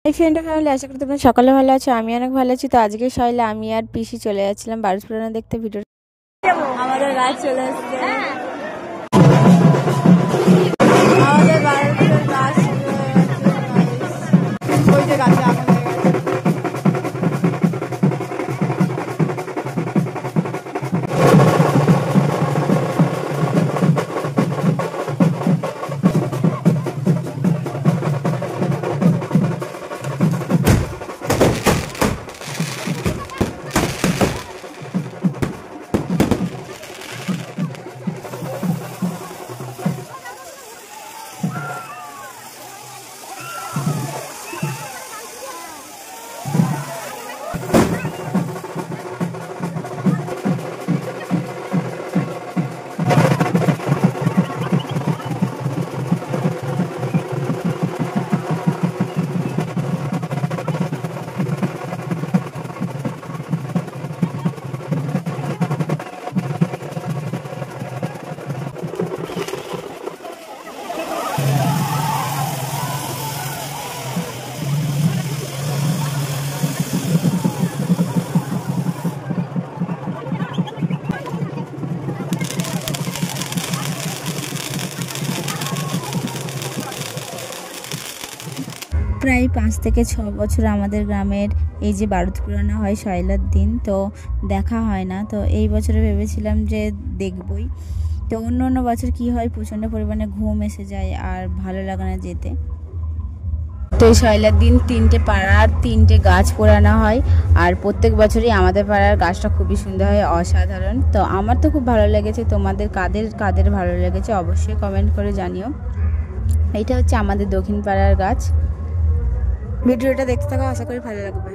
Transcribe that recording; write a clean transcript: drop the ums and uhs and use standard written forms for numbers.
এই friend family, আশা করি তোমরা সকালে ভালো আছো। আমি অনেক ভালো আছি। তো আজকে সকালে আমি আর পিসি চলে যাচ্ছিলাম বারুস পুরানো দেখতে। ভিডিও আমাদের গাছ চলে আসছে, আমাদের বারুসের গাছ ওই যে গাছে আগুন লেগে গেছে। প্রায় 5 থেকে 6 বছর আমাদের গ্রামের এই যে বারুদ পুরানো হয় শয়লার দিন, তো দেখা হয় না। তো এই বছরে ভেবেছিলাম যে দেখবই। তো অন্য অন্য বছর কি হয়, প্রচণ্ড পরিমাণে ঘুম এসে যায় আর ভালো লাগে না যেতে। তো এই শয়লার দিন 3টে পাড়ার 3টে গাছ পোড়ানো হয়, আর প্রত্যেক বছরই আমাদের পাড়ার গাছটা খুবই সুন্দর হয়, অসাধারণ। তো আমার তো খুব ভালো লেগেছে। তোমাদের কাদের কাদের ভালো লেগেছে অবশ্যই কমেন্ট করে জানিও। এইটা হচ্ছে আমাদের দক্ষিণ পাড়ার গাছ। ভিডিওটা দেখতে থাকো, আশা করি ভালো লাগবে।